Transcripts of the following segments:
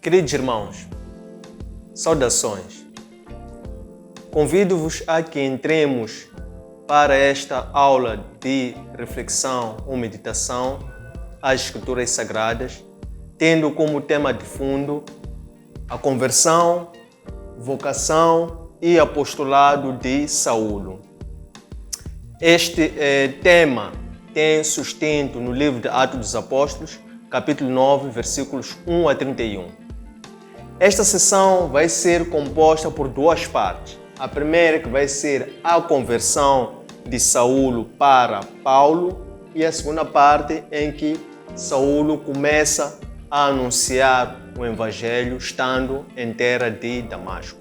Queridos irmãos, saudações. Convido-vos a que entremos para esta aula de reflexão ou meditação às Escrituras Sagradas, tendo como tema de fundo a conversão, vocação e apostolado de Saulo. Este tema tem sustento no livro de Atos dos Apóstolos, capítulo 9, versículos 1 a 31. Esta sessão vai ser composta por duas partes. A primeira que vai ser a conversão de Saulo para Paulo e a segunda parte em que Saulo começa a anunciar o Evangelho estando em terra de Damasco.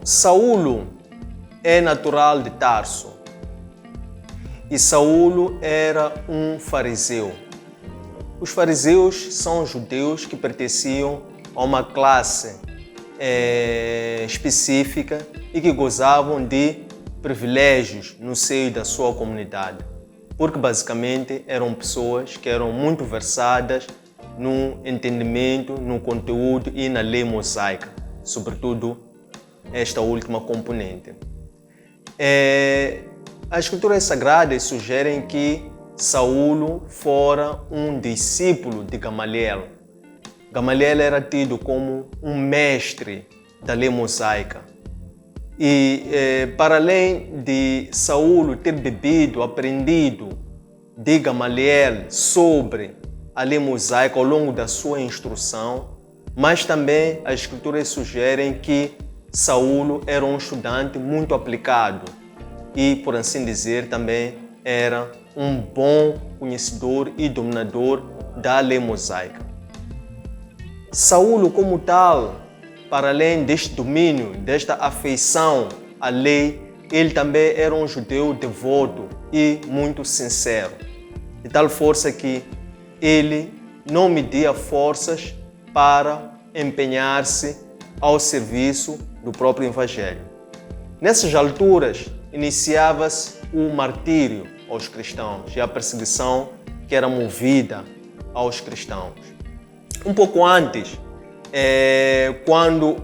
Saulo é natural de Tarso e Saulo era um fariseu. Os fariseus são judeus que pertenciam a uma classe específica e que gozavam de privilégios no seio da sua comunidade, porque basicamente eram pessoas que eram muito versadas no entendimento, no conteúdo e na lei mosaica, sobretudo esta última componente. As Escrituras Sagradas sugerem que Saulo fora um discípulo de Gamaliel. Gamaliel era tido como um mestre da lei mosaica. E para além de Saulo ter aprendido de Gamaliel sobre a lei mosaica ao longo da sua instrução, mas também as Escrituras sugerem que Saulo era um estudante muito aplicado e, por assim dizer, também era um bom conhecedor e dominador da lei mosaica. Saulo, como tal, para além deste domínio, desta afeição à lei, ele também era um judeu devoto e muito sincero, de tal força que ele não media forças para empenhar-se ao serviço do próprio Evangelho. Nessas alturas, iniciava-se o martírio aos cristãos e a perseguição que era movida aos cristãos. Um pouco antes, quando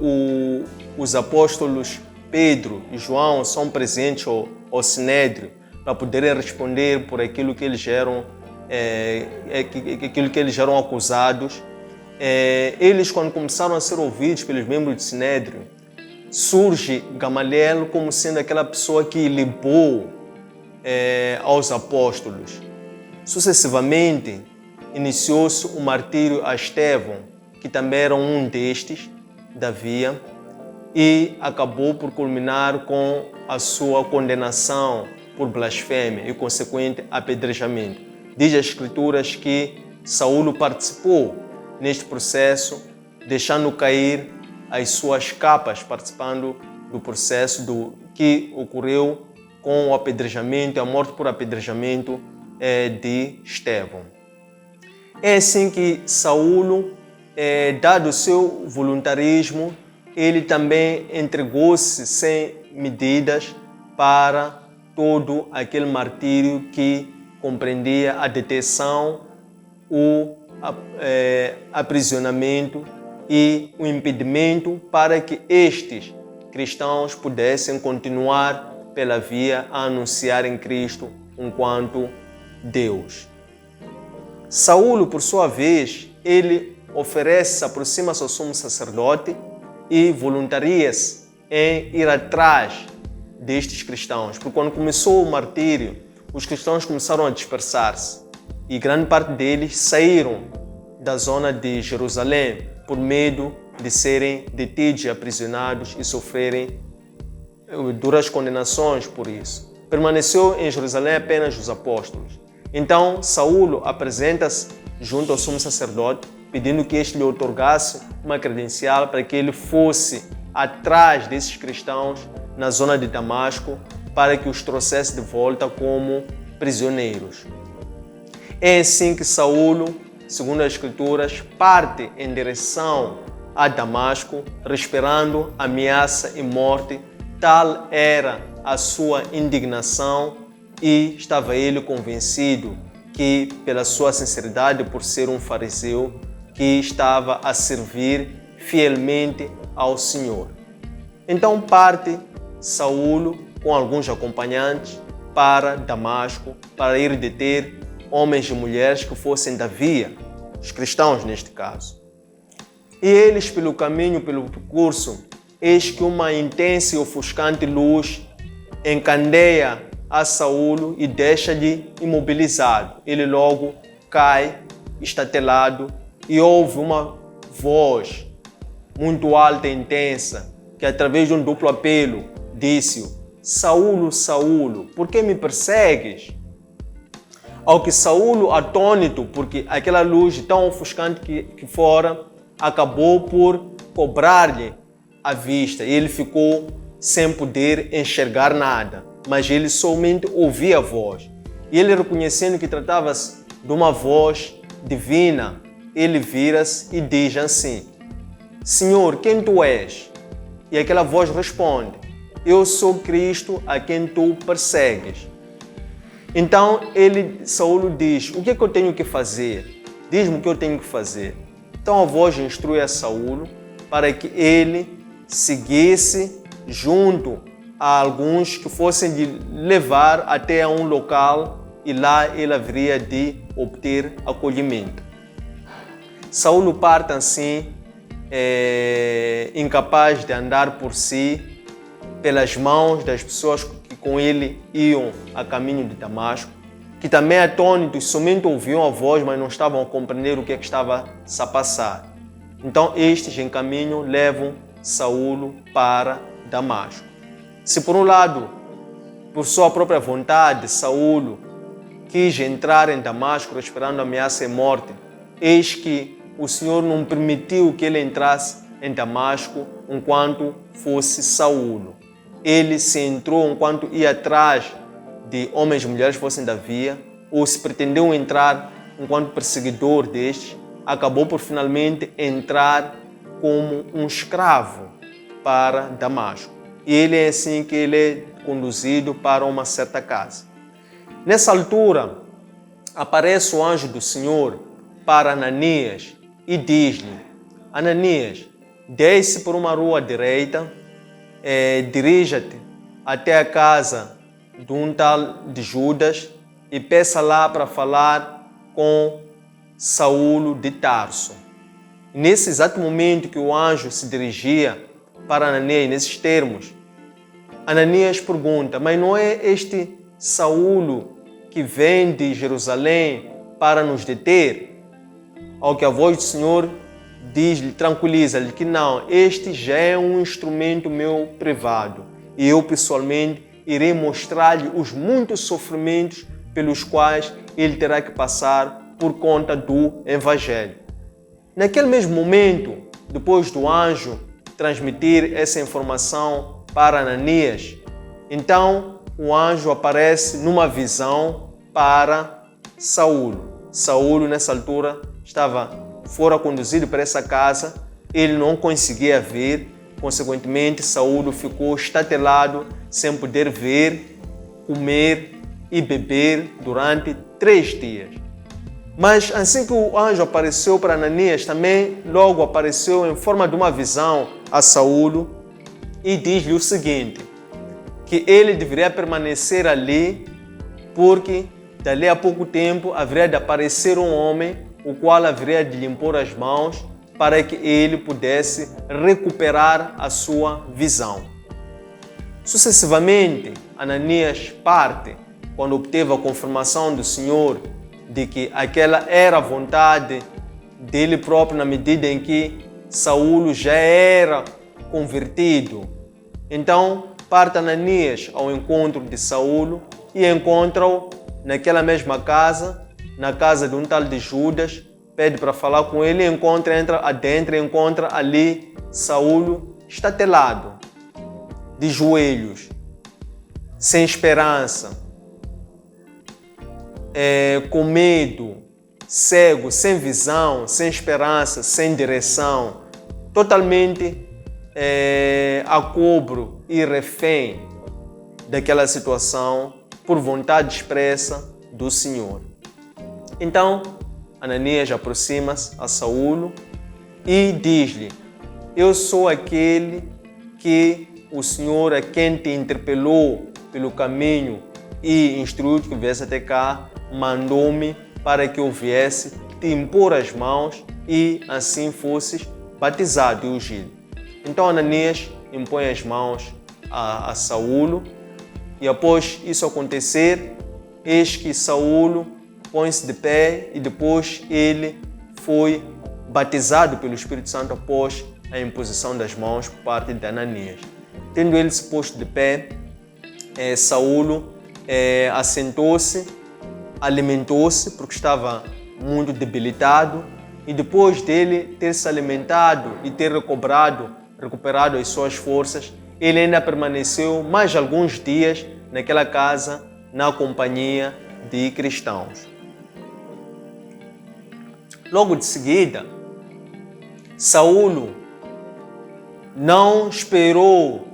os apóstolos Pedro e João são presentes ao Sinédrio para poderem responder por aquilo que eles eram acusados, eles, quando começaram a ser ouvidos pelos membros do Sinédrio, surge Gamaliel como sendo aquela pessoa que libou aos apóstolos. Sucessivamente, iniciou-se o martírio a Estevão, que também era um destes da via, e acabou por culminar com a sua condenação por blasfêmia e consequente apedrejamento. Diz as Escrituras que Saulo participou neste processo, deixando cair as suas capas, participando do processo que ocorreu com o apedrejamento, a morte por apedrejamento de Estevão. É assim que Saulo, dado o seu voluntarismo, ele também entregou-se sem medidas para todo aquele martírio que compreendia a detenção, o aprisionamento e o impedimento para que estes cristãos pudessem continuar pela via a anunciar em Cristo enquanto Deus. Saulo, por sua vez, ele se aproxima-se ao sumo sacerdote e voluntaria-se em ir atrás destes cristãos. Porque quando começou o martírio, os cristãos começaram a dispersar-se e grande parte deles saíram da zona de Jerusalém por medo de serem detidos e aprisionados e sofrerem duras condenações por isso. Permaneceu em Jerusalém apenas os apóstolos. Então, Saulo apresenta-se junto ao sumo sacerdote, pedindo que este lhe outorgasse uma credencial para que ele fosse atrás desses cristãos na zona de Damasco para que os trouxesse de volta como prisioneiros. É assim que Saulo, segundo as Escrituras, parte em direção a Damasco, respirando ameaça e morte. Tal era a sua indignação e estava ele convencido que, pela sua sinceridade, por ser um fariseu, que estava a servir fielmente ao Senhor. Então parte Saulo com alguns acompanhantes para Damasco para ir deter homens e mulheres que fossem da via, os cristãos neste caso. E eles, pelo caminho, pelo percurso, eis que uma intensa e ofuscante luz encandeia a Saulo e deixa-lhe imobilizado. Ele logo cai, estatelado, e ouve uma voz muito alta e intensa, que através de um duplo apelo disse: Saulo, Saulo, por que me persegues? Ao que Saulo, atônito, porque aquela luz tão ofuscante que fora, acabou por cobrar-lhe a vista. E ele ficou sem poder enxergar nada, mas ele somente ouvia a voz. E ele, reconhecendo que tratava-se de uma voz divina, ele vira-se e diz assim: Senhor, quem tu és? E aquela voz responde: Eu sou Cristo a quem tu persegues. Então Saulo diz: O que é que eu tenho que fazer? Diz-me o que eu tenho que fazer. Então a voz instrui a Saulo para que ele seguisse junto a alguns que fossem de levar até a um local e lá ele haveria de obter acolhimento. Saulo parte assim, incapaz de andar por si, pelas mãos das pessoas que com ele iam a caminho de Damasco, que também atônitos somente ouviam a voz, mas não estavam a compreender o que é que estava a passar. Então estes em caminho levam Saulo para Damasco. Se por um lado, por sua própria vontade, Saulo quis entrar em Damasco esperando ameaça e morte, eis que o Senhor não permitiu que ele entrasse em Damasco enquanto fosse Saulo. Ele se entrou enquanto ia atrás de homens e mulheres que fossem da via, ou se pretendeu entrar enquanto perseguidor destes, acabou por finalmente entrar como um escravo para Damasco. E ele é assim que ele é conduzido para uma certa casa. Nessa altura, aparece o anjo do Senhor para Ananias e diz-lhe: Ananias, desce por uma rua direita, dirija-te até a casa de um tal de Judas e peça lá para falar com Saulo de Tarso. Nesse exato momento que o anjo se dirigia para Ananias, nesses termos, Ananias pergunta: mas não é este Saulo que vem de Jerusalém para nos deter? Ao que a voz do Senhor diz-lhe, tranquiliza-lhe que não, este já é um instrumento meu privado e eu pessoalmente irei mostrar-lhe os muitos sofrimentos pelos quais ele terá que passar por conta do Evangelho. Naquele mesmo momento, depois do anjo transmitir essa informação para Ananias, então o anjo aparece numa visão para Saulo. Saulo, nessa altura, fora conduzido para essa casa, ele não conseguia ver, consequentemente, Saulo ficou estatelado, sem poder ver, comer e beber durante 3 dias. Mas assim que o anjo apareceu para Ananias, também logo apareceu em forma de uma visão a Saulo e diz-lhe o seguinte, que ele deveria permanecer ali, porque dali a pouco tempo haveria de aparecer um homem, o qual haveria de lhe impor as mãos para que ele pudesse recuperar a sua visão. Sucessivamente, Ananias parte, quando obteve a confirmação do Senhor de que aquela era a vontade dele próprio, na medida em que Saulo já era convertido. Então, parte Ananias ao encontro de Saulo e encontra-o naquela mesma casa, na casa de um tal de Judas, pede para falar com ele, entra adentro e encontra ali Saulo estatelado, de joelhos, sem esperança, com medo, cego, sem visão, sem esperança, sem direção, totalmente a cobro e refém daquela situação por vontade expressa do Senhor. Então, Ananias aproxima-se a Saulo e diz-lhe: eu sou aquele que o Senhor, a quem te interpelou pelo caminho e instruiu que viesse até cá, mandou-me para que eu viesse te impor as mãos e assim fosses batizado e ungido. Então Ananias impõe as mãos a Saulo e após isso acontecer, eis que Saulo põe-se de pé e depois ele foi batizado pelo Espírito Santo após a imposição das mãos por parte de Ananias. Tendo ele se posto de pé, Saulo assentou-se, alimentou-se porque estava muito debilitado e depois dele ter se alimentado e ter recuperado as suas forças, ele ainda permaneceu mais alguns dias naquela casa na companhia de cristãos. Logo de seguida, Saulo não esperou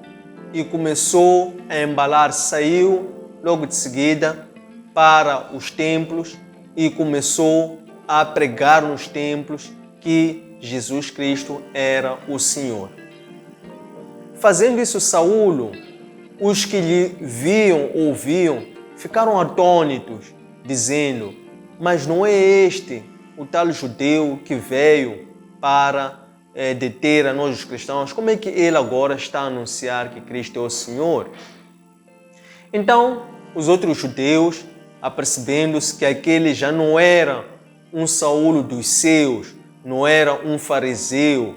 e começou a embalar, saiu logo de seguida para os templos e começou a pregar nos templos que Jesus Cristo era o Senhor. Fazendo isso, Saulo, os que lhe ouviam, ficaram atônitos, dizendo: mas não é este o tal judeu que veio para deter a nós os cristãos? Como é que ele agora está a anunciar que Cristo é o Senhor? Então, os outros judeus, apercebendo-se que aquele já não era um Saulo dos seus, não era um fariseu,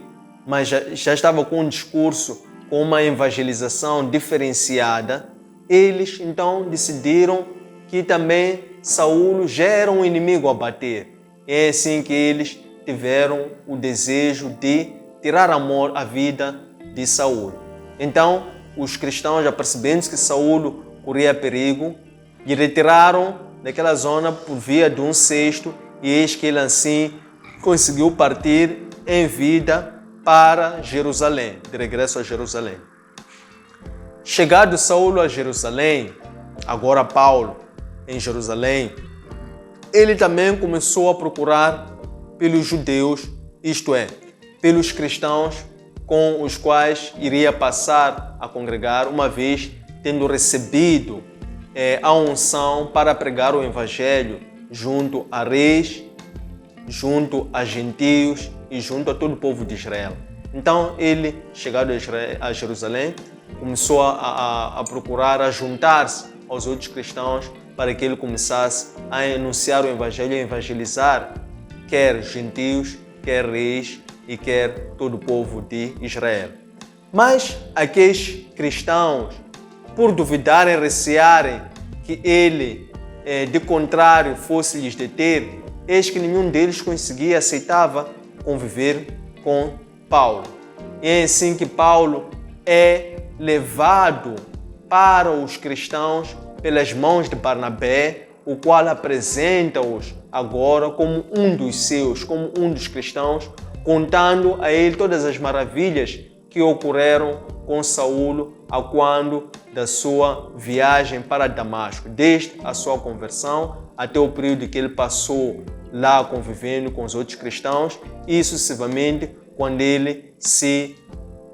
mas já estava com um discurso, com uma evangelização diferenciada, eles então decidiram que também Saulo já era um inimigo a bater. É assim que eles tiveram o desejo de tirar a vida de Saulo. Então, os cristãos, já percebendo que Saulo corria perigo, lhe retiraram daquela zona por via de um cesto, e eis que ele assim conseguiu partir em vida para Jerusalém, de regresso a Jerusalém. Chegado Saulo a Jerusalém, agora Paulo em Jerusalém, ele também começou a procurar pelos judeus, isto é, pelos cristãos com os quais iria passar a congregar, uma vez tendo recebido a unção para pregar o Evangelho junto a reis, junto a gentios e junto a todo o povo de Israel. Então ele, chegado a Jerusalém, começou a procurar, a juntar-se aos outros cristãos para que ele começasse a anunciar o Evangelho e a evangelizar quer gentios, quer reis e quer todo o povo de Israel. Mas aqueles cristãos, por duvidarem, recearem que ele, de contrário, fosse lhes deter, eis que nenhum deles conseguia, aceitava conviver com Paulo. E é assim que Paulo é levado para os cristãos pelas mãos de Barnabé, o qual apresenta-os agora como um dos seus, como um dos cristãos, contando a ele todas as maravilhas que ocorreram com Saulo a quando da sua viagem para Damasco, desde a sua conversão até o período que ele passou lá convivendo com os outros cristãos e sucessivamente quando ele se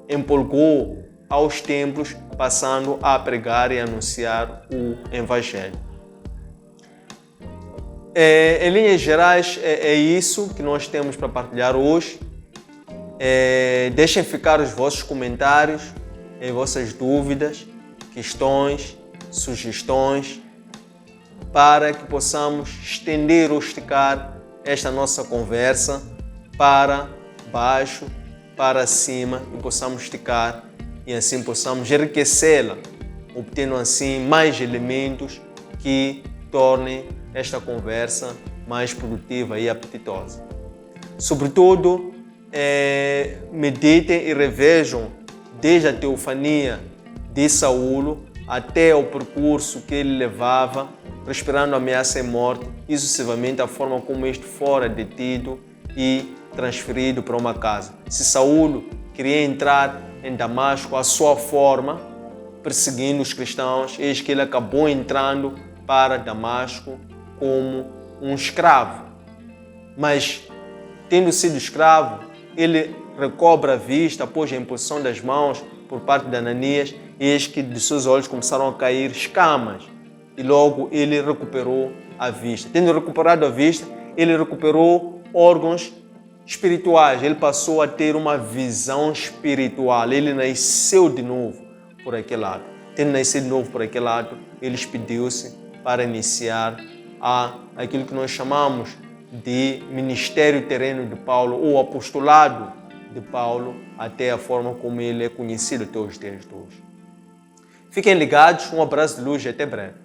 empolgou aos templos, passando a pregar e anunciar o Evangelho. Em linhas gerais, é isso que nós temos para partilhar hoje. Deixem ficar os vossos comentários, as vossas dúvidas, questões, sugestões, para que possamos estender ou esticar esta nossa conversa para baixo, para cima e possamos esticar e assim possamos enriquecê-la, obtendo assim mais elementos que tornem esta conversa mais produtiva e apetitosa. Sobretudo, meditem e revejam desde a teofania de Saulo até o percurso que ele levava, respirando ameaça e morte, e sucessivamente a forma como este fora detido e transferido para uma casa. Se Saulo queria entrar em Damasco à sua forma, perseguindo os cristãos, eis que ele acabou entrando para Damasco como um escravo. Mas, tendo sido escravo, ele recobra a vista após a imposição das mãos por parte de Ananias, e eis que de seus olhos começaram a cair escamas. E logo ele recuperou a vista. Tendo recuperado a vista, ele recuperou órgãos espirituais. Ele passou a ter uma visão espiritual. Ele nasceu de novo por aquele ato. Tendo nascido de novo por aquele ato, ele expediu-se para iniciar aquilo que nós chamamos de ministério terreno de Paulo, ou apostolado de Paulo, até a forma como ele é conhecido até os dias de hoje. Fiquem ligados, um abraço de luz e até breve.